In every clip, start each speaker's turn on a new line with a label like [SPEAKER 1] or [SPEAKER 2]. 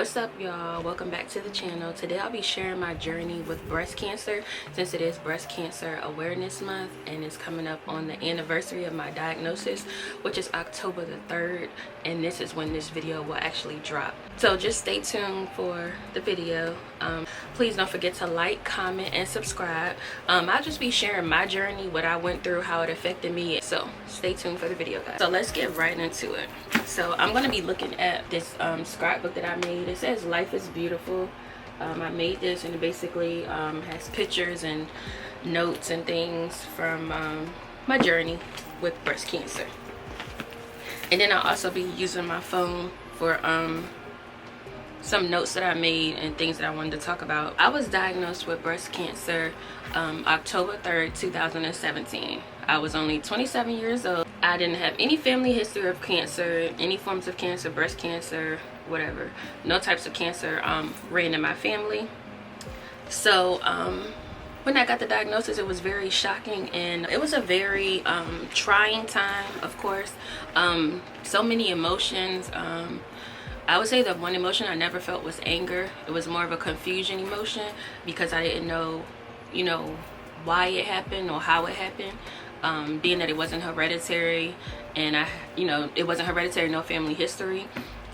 [SPEAKER 1] What's up, y'all? Welcome back to the channel. Today I'll be sharing my journey with breast cancer, since it is Breast Cancer Awareness Month and it's coming up on the anniversary of my diagnosis, which is October the 3rd, and this is when this video will actually drop. So just stay tuned for the video. Please don't forget to like, comment, and subscribe. I'll just be sharing my journey, what I went through, how it affected me. So stay tuned for the video, guys. So let's get right into it. So I'm going to be looking at this scrapbook that I made. It says Life is Beautiful. I made this, and it basically has pictures and notes and things from my journey with breast cancer. And then I'll also be using my phone for some notes that I made and things that I wanted to talk about. I was diagnosed with breast cancer October 3rd, 2017. I was only 27 years old. I didn't have any family history of cancer, any forms of cancer, breast cancer, whatever. No types of cancer ran in my family. So when I got the diagnosis, it was very shocking, and it was a very trying time, of course. So many emotions. I would say the one emotion I never felt was anger. It was more of a confusion emotion because I didn't know, why it happened or how it happened. Being that it wasn't hereditary, and it wasn't hereditary, no family history,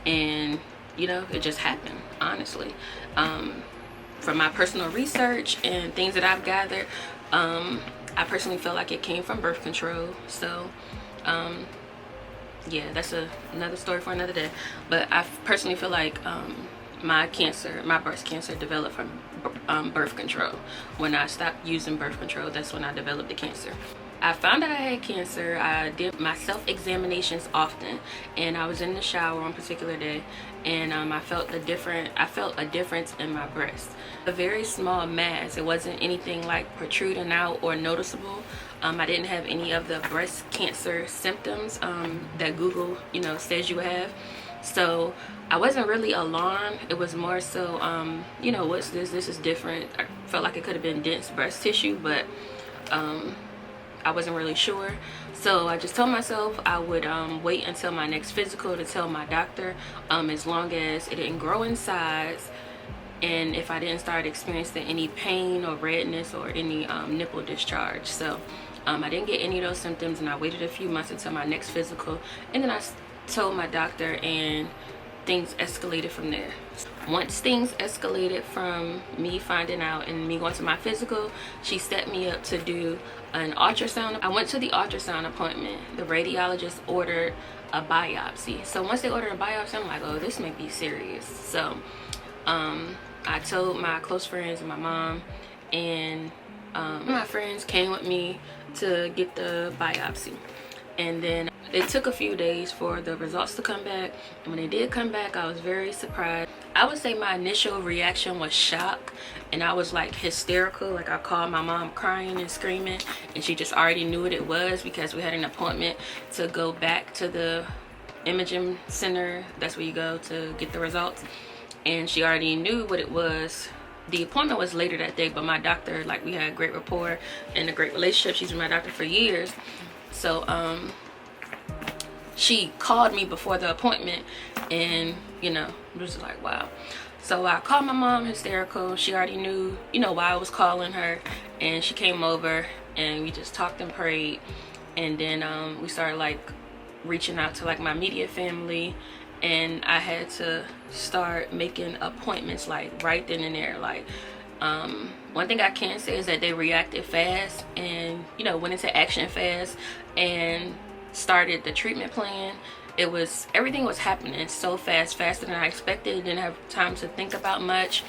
[SPEAKER 1] and it just happened, honestly. From my personal research and things that I've gathered, I personally feel like it came from birth control. So yeah, that's another story for another day. But I personally feel like my breast cancer developed from birth control. When I stopped using birth control, that's when I developed the cancer. I found out I had cancer. I did my self-examinations often, and I was in the shower on a particular day, and I felt a difference in my breast. A very small mass. It wasn't anything like protruding out or noticeable. I didn't have any of the breast cancer symptoms that Google says you have. So I wasn't really alarmed. It was more so what's this? This is different. I felt like it could have been dense breast tissue, but I wasn't really sure. So I just told myself I would wait until my next physical to tell my doctor, as long as it didn't grow in size, and if I didn't start experiencing any pain or redness or any nipple discharge. So I didn't get any of those symptoms, and I waited a few months until my next physical, and then I told my doctor, and things escalated from there. Once things escalated from me finding out and me going to my physical, she set me up to do an ultrasound. I went to the ultrasound appointment. The radiologist ordered a biopsy. So once they ordered a biopsy, I'm like, oh, this may be serious. So I told my close friends and my mom, and my friends came with me to get the biopsy. And then it took a few days for the results to come back, and when they did come back, I was very surprised. I would say my initial reaction was shock, and I was like hysterical. Like, I called my mom crying and screaming, and she just already knew what it was because we had an appointment to go back to the imaging center. That's where you go to get the results, and she already knew what it was. The appointment was later that day, but my doctor, like, we had a great rapport and a great relationship. She's been my doctor for years. So she called me before the appointment, and it was like, wow. So I called my mom hysterical. She already knew why I was calling her, and she came over and we just talked and prayed. And then we started like reaching out to like my immediate family, and I had to start making appointments like right then and there. Like one thing I can say is that they reacted fast and went into action fast and started the treatment plan. Everything was happening so fast, faster than I expected. Didn't have time to think about much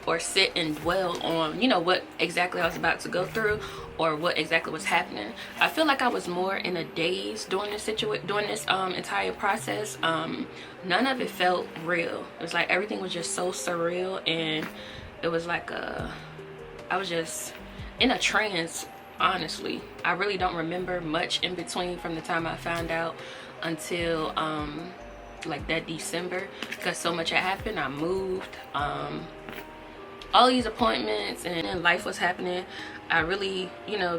[SPEAKER 1] or sit and dwell on what exactly I was about to go through or what exactly was happening. I feel like I was more in a daze during this entire process. None of it felt real. It was like everything was just so surreal, and it was like I was just in a trance, honestly. I really don't remember much in between from the time I found out until like that December, because so much had happened. I moved, all these appointments, and then life was happening. I really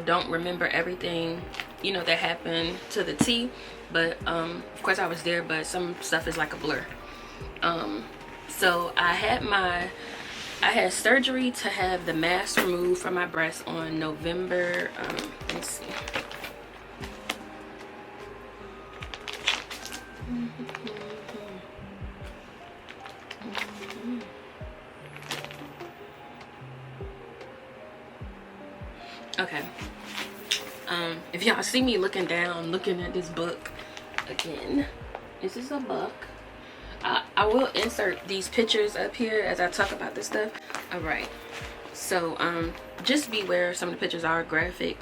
[SPEAKER 1] don't remember everything that happened to the T, but of course I was there, but some stuff is like a blur. So I had surgery to have the mass removed from my breast on November, let's see. Okay. If y'all see me looking down, looking at this book again, this is a book. I will insert these pictures up here as I talk about this stuff. All right. So just beware, some of the pictures are graphic,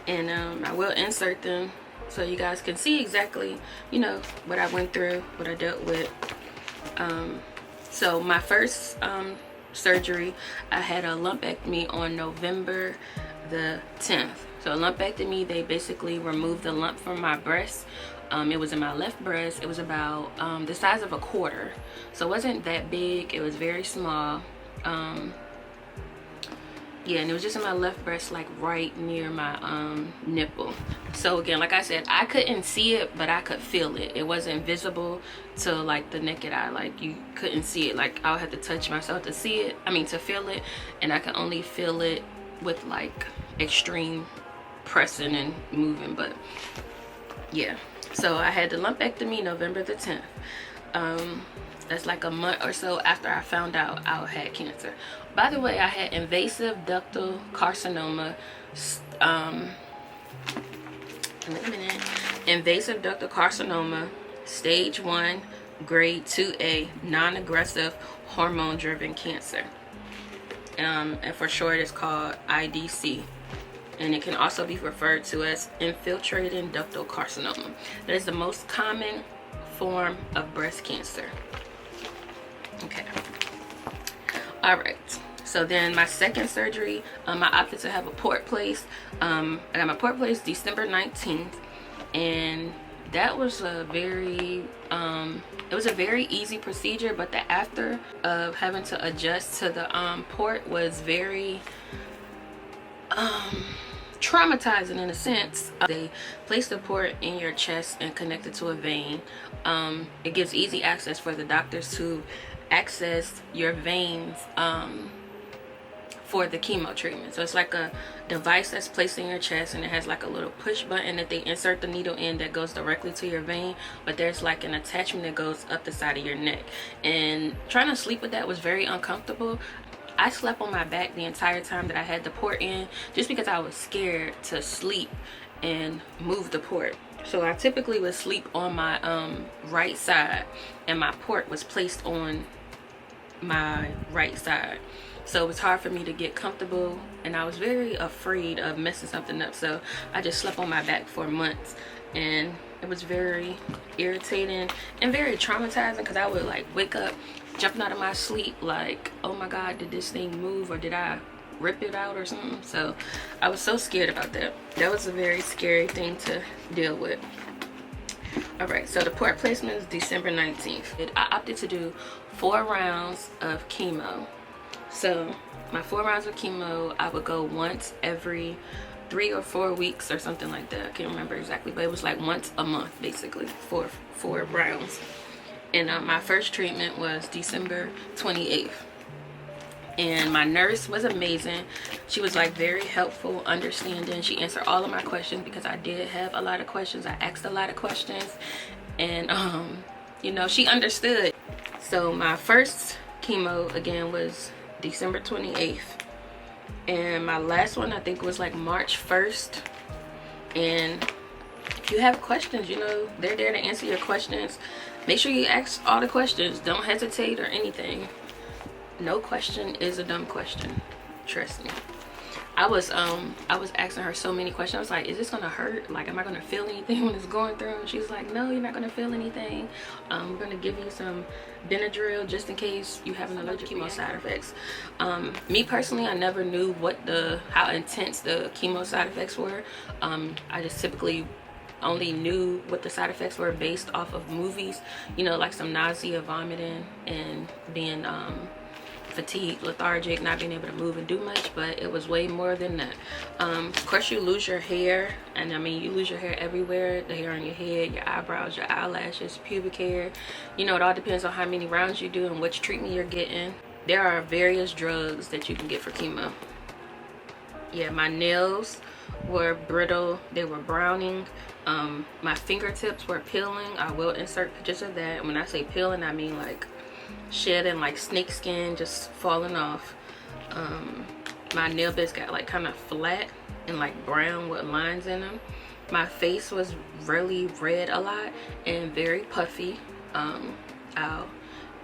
[SPEAKER 1] and I will insert them so you guys can see exactly, you know, what I went through, what I dealt with. So my first surgery, I had a lumpectomy on November the 10th. So a lumpectomy, they basically removed the lump from my breast. It was in my left breast. It was about the size of a quarter, so it wasn't that big. It was very small. Yeah, and it was just in my left breast, like right near my nipple. So again, like I said, I couldn't see it, but I could feel it. It wasn't visible to like the naked eye. Like you couldn't see it. Like I would have to touch myself to see it, to feel it, and I could only feel it with like extreme pressing and moving. But yeah, so I had the lumpectomy November the 10th. That's like a month or so after I found out I had cancer. By the way, I had invasive ductal carcinoma. Invasive ductal carcinoma, stage 1, grade 2A, non-aggressive, hormone-driven cancer. And for short, it's called IDC. And it can also be referred to as infiltrating ductal carcinoma. That is the most common form of breast cancer. Okay. All right. So then my second surgery, I opted to have a port placed. I got my port placed December 19th, and that was a very it was a very easy procedure, but the after of having to adjust to the port was very traumatizing in a sense. They place the port in your chest and connect it to a vein. It gives easy access for the doctors to access your veins for the chemo treatment. So it's like a device that's placed in your chest, and it has like a little push button that they insert the needle in that goes directly to your vein, but there's like an attachment that goes up the side of your neck. And trying to sleep with that was very uncomfortable. I slept on my back the entire time that I had the port in, just because I was scared to sleep and move the port. So I typically would sleep on my right side, and my port was placed on my right side. So it was hard for me to get comfortable, and I was very afraid of messing something up. So I just slept on my back for months, and it was very irritating and very traumatizing, because I would like wake up jumping out of my sleep like, oh my god, did this thing move, or did I rip it out or something? So I was so scared about that. That was a very scary thing to deal with. All right, so the port placement is December 19th. I opted to do 4 rounds of chemo. So my 4 rounds of chemo, I would go once every 3 or 4 weeks or something like that. I can't remember exactly, but it was like once a month basically for 4 rounds. And my first treatment was December 28th. And my nurse was amazing. She was like very helpful, understanding. She answered all of my questions, because I did have a lot of questions. I asked a lot of questions, and you know, she understood. So my first chemo again was December 28th, and my last one I think was like March 1st. And if you have questions, you know, they're there to answer your questions. Make sure you ask all the questions. Don't hesitate or anything. No question is a dumb question, trust me. I was asking her so many questions. I was like, is this gonna hurt? Like, am I gonna feel anything when it's going through? And she's like, no, you're not gonna feel anything. We're gonna give you some Benadryl just in case you have an allergic chemo side effects. Me personally, I never knew how intense the chemo side effects were. I just typically only knew what the side effects were based off of movies, you know, like some nausea, vomiting, and being fatigued, lethargic, not being able to move and do much, but it was way more than that. Of course, you lose your hair, and I mean, you lose your hair everywhere, the hair on your head, your eyebrows, your eyelashes, pubic hair. You know, it all depends on how many rounds you do and which treatment you're getting. There are various drugs that you can get for chemo. Yeah, my nails were brittle, they were browning. My fingertips were peeling. I will insert pictures of that. And when I say peeling, I mean like shedding, like snake skin just falling off. My nail beds got like kind of flat and like brown with lines in them. My face was really red a lot and very puffy. I'll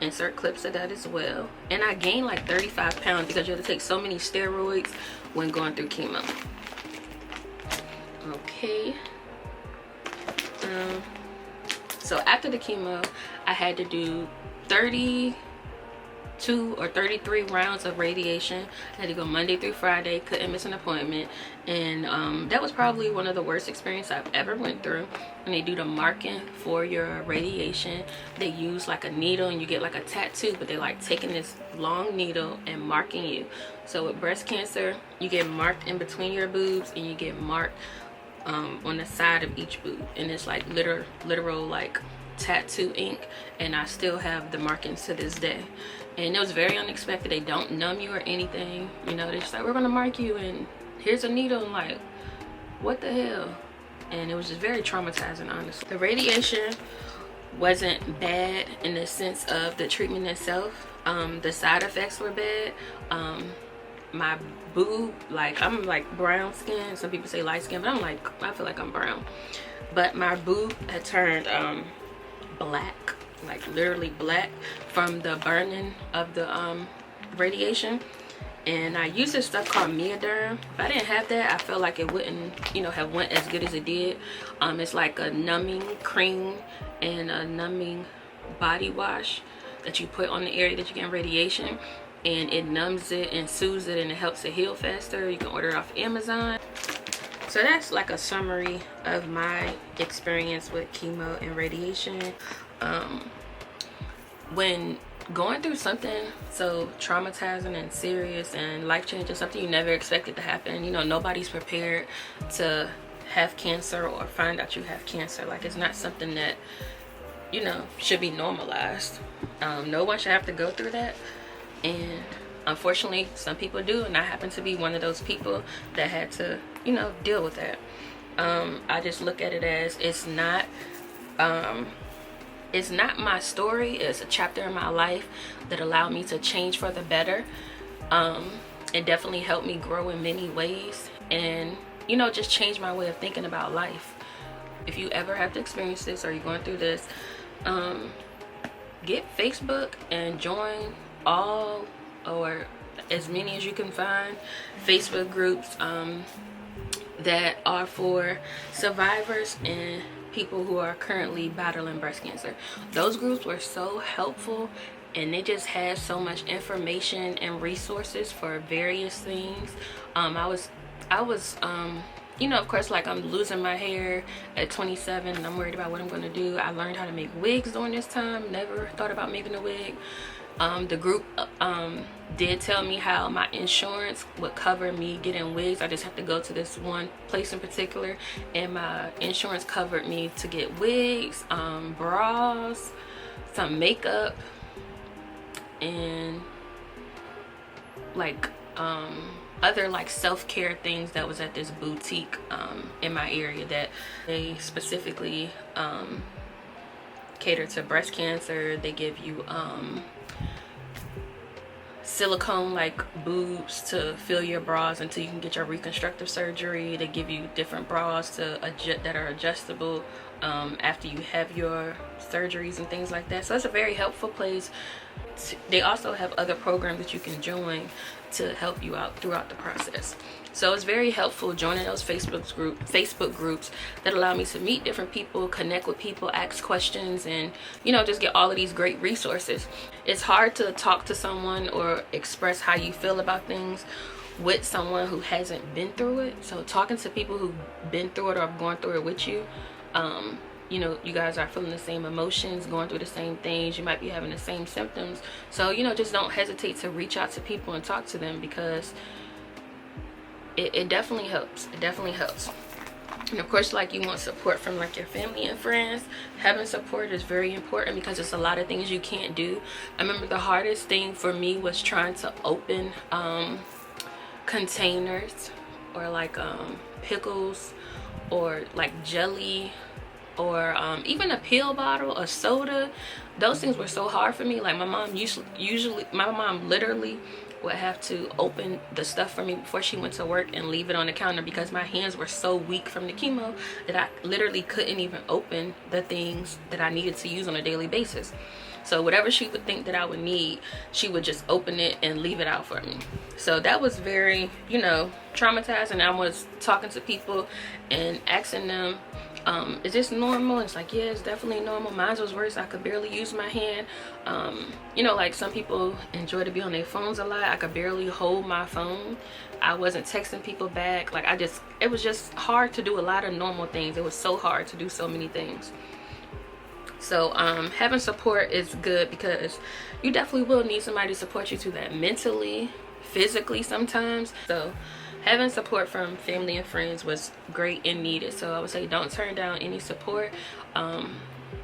[SPEAKER 1] insert clips of that as well. And I gained like 35 pounds because you have to take so many steroids when going through chemo. Okay. So after the chemo, I had to do 32 or 33 rounds of radiation. I had to go Monday through Friday, couldn't miss an appointment. And that was probably one of the worst experiences I've ever went through. And they do the marking for your radiation. They use like a needle and you get like a tattoo, but they're like taking this long needle and marking you. So with breast cancer, you get marked in between your boobs and you get marked on the side of each boob. And it's like literal like tattoo ink, and I still have the markings to this day. And it was very unexpected. They don't numb you or anything, you know. They're just like, we're gonna mark you and here's a needle. I'm like, what the hell? And it was just very traumatizing, honestly. The radiation wasn't bad in the sense of the treatment itself. The side effects were bad. My boob, like, I'm like brown skin. Some people say light skin, but I'm like, I feel like I'm brown. But my boob had turned black, like literally black from the burning of the radiation. And I used this stuff called Mioderm. If I didn't have that, I felt like it wouldn't, you know, have went as good as it did. It's like a numbing cream and a numbing body wash that you put on the area that you get radiation, and it numbs it and soothes it, and it helps it heal faster. You can order it off Amazon. So that's like a summary of my experience with chemo and radiation. When going through something so traumatizing and serious and life-changing, something you never expected to happen, you know, nobody's prepared to have cancer or find out you have cancer. Like, it's not something that, you know, should be normalized. No one should have to go through that. And unfortunately, some people do, and I happen to be one of those people that had to, you know, deal with that. I just look at it as it's not my story. It's a chapter in my life that allowed me to change for the better. It definitely helped me grow in many ways, and, you know, just change my way of thinking about life. If you ever have to experience this or you're going through this, get Facebook and join all or as many as you can find Facebook groups that are for survivors and people who are currently battling breast cancer. Those groups were so helpful, and they just had so much information and resources for various things. I was you know, of course, like, I'm losing my hair at 27 and I'm worried about what I'm going to do. I learned how to make wigs during this time. Never thought about making a wig. The group did tell me how my insurance would cover me getting wigs. I just have to go to this one place in particular, and my insurance covered me to get wigs, bras, some makeup, and like other like self-care things that was at this boutique in my area that they specifically cater to breast cancer. They give you silicone like boobs to fill your bras until you can get your reconstructive surgery. They give you different bras to adjust that are adjustable after you have your surgeries and things like that. So it's a very helpful place. They also have other programs that you can join to help you out throughout the process. So it's very helpful joining those Facebook groups that allow me to meet different people, connect with people, ask questions, and, you know, just get all of these great resources. It's hard to talk to someone or express how you feel about things with someone who hasn't been through it. So talking to people who've been through it or going through it with you, you know, you guys are feeling the same emotions, going through the same things. You might be having the same symptoms. So, you know, just don't hesitate to reach out to people and talk to them, because it definitely helps. It definitely helps. And of course, like, you want support from like your family and friends. Having support is very important, because it's a lot of things you can't do. I remember the hardest thing for me was trying to open containers, or like pickles, or like jelly, or even a pill bottle, a soda. Those things were so hard for me. Like, my mom usually my mom literally would have to open the stuff for me before she went to work and leave it on the counter, because my hands were so weak from the chemo that I literally couldn't even open the things that I needed to use on a daily basis. So whatever she would think that I would need, she would just open it and leave it out for me. So that was very, you know, traumatizing. I was talking to people and asking them, is this normal? It's like, yeah, it's definitely normal. Mine was worse. I could barely use my hand. You know, like, some people enjoy to be on their phones a lot. I could barely hold my phone. I wasn't texting people back. Like, it was just hard to do a lot of normal things. It was so hard to do so many things. So having support is good, because you definitely will need somebody to support you through that, mentally, physically sometimes. So having support from family and friends was great and needed. So I would say don't turn down any support.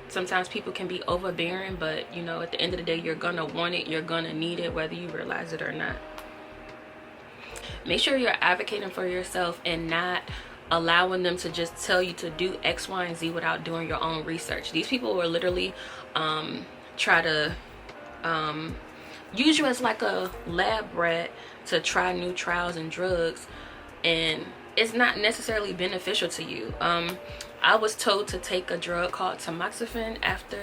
[SPEAKER 1] Sometimes people can be overbearing, but, you know, at the end of the day, you're gonna want it, you're gonna need it, whether you realize it or not. Make sure you're advocating for yourself and not allowing them to just tell you to do X, Y, and Z without doing your own research. These people will literally try to use you as like a lab rat to try new trials and drugs, and it's not necessarily beneficial to you. I was told to take a drug called tamoxifen after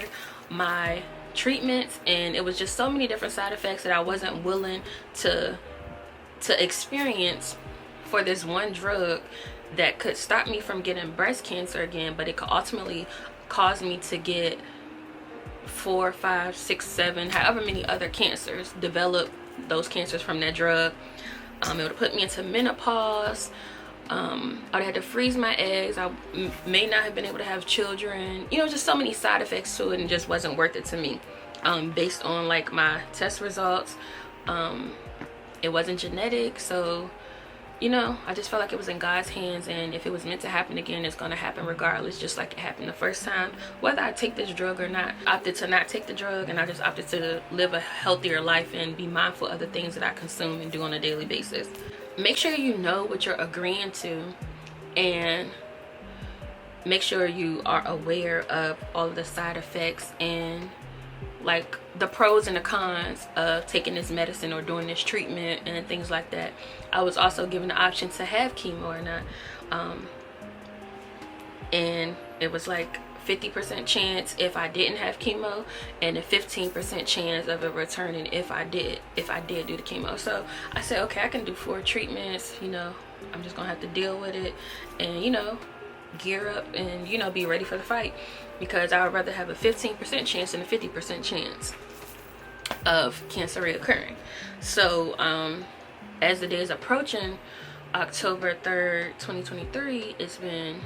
[SPEAKER 1] my treatments, and it was just so many different side effects that I wasn't willing to experience for this one drug that could stop me from getting breast cancer again, but it could ultimately cause me to get 4, 5, 6, 7, however many other cancers, develop those cancers from that drug. It would put me into menopause. I would have to freeze my eggs. I may not have been able to have children. You know, just so many side effects to it, and just wasn't worth it to me. Based on like my test results, it wasn't genetic, so, you know, I just felt like it was in God's hands, and if it was meant to happen again, it's going to happen regardless, just like it happened the first time. Whether I take this drug or not, I opted to not take the drug, and I just opted to live a healthier life and be mindful of the things that I consume and do on a daily basis. Make sure you know what you're agreeing to, and make sure you are aware of all of the side effects and like the pros and the cons of taking this medicine or doing this treatment and things like that. I was also given the option to have chemo or not, and it was like 50% chance if I didn't have chemo, and a 15% chance of it returning if I did do the chemo. So I said, okay, I can do 4 treatments, you know, I'm just gonna have to deal with it and, you know, gear up and, you know, be ready for the fight, because I would rather have a 15% chance than a 50% chance of cancer reoccurring. So as the day is approaching October 3rd, 2023, it's been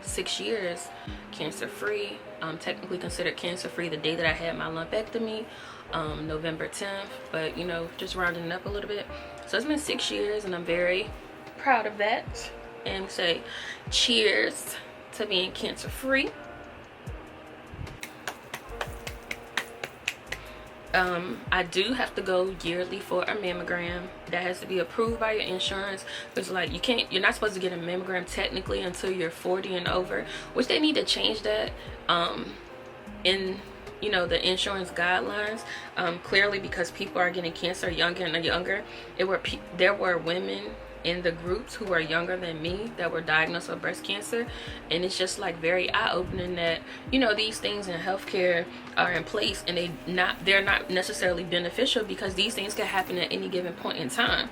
[SPEAKER 1] 6 years cancer free. Technically considered cancer free the day that I had my lumpectomy, November 10th, but, you know, just rounding it up a little bit. So it's been 6 years, and I'm very proud of that, and say cheers to being cancer free. I do have to go yearly for a mammogram. That has to be approved by your insurance, because like you're not supposed to get a mammogram technically until you're 40 and over, which they need to change that in, you know, the insurance guidelines, clearly, because people are getting cancer younger and younger. There were women in the groups who were younger than me that were diagnosed with breast cancer, and it's just like very eye-opening that, you know, these things in healthcare are in place, and they're not necessarily beneficial, because these things can happen at any given point in time.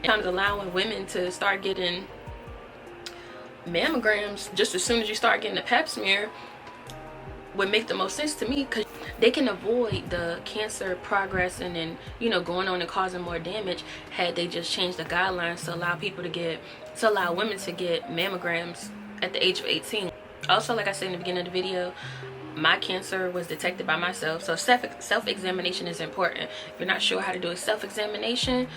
[SPEAKER 1] And allowing women to start getting mammograms just as soon as you start getting the pap smear would make the most sense to me, because they can avoid the cancer progressing and, you know, going on and causing more damage had they just changed the guidelines to allow women to get mammograms at the age of 18. Also, like I said in the beginning of the video, my cancer was detected by myself, so self-examination is important. If you're not sure how to do a self-examination,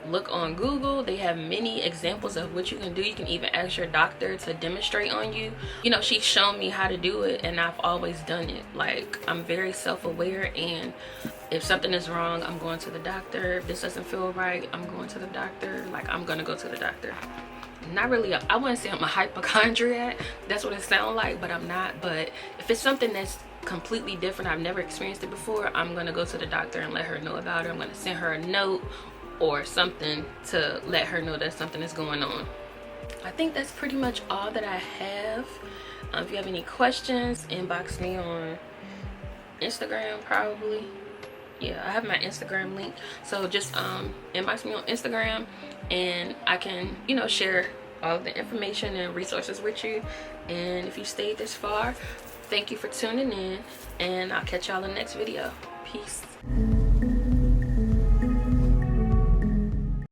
[SPEAKER 1] look on Google. They have many examples of what you can do. You can even ask your doctor to demonstrate on you. You know, she's shown me how to do it, and I've always done it. Like, I'm very self-aware, and if something is wrong, I'm going to the doctor. If this doesn't feel right, I'm going to the doctor. Like, I'm gonna go to the doctor. Not really I wouldn't say I'm a hypochondriac, that's what it sounds like, but I'm not. But if it's something that's completely different, I've never experienced it before, I'm gonna go to the doctor and let her know about it. I'm gonna send her a note or something to let her know that something is going on. I think that's pretty much all that I have. If you have any questions, inbox me on Instagram probably. Yeah, I have my Instagram link, so just inbox me on Instagram, and I can, you know, share all of the information and resources with you. And if you stayed this far, thank you for tuning in, and I'll catch y'all in the next video. Peace.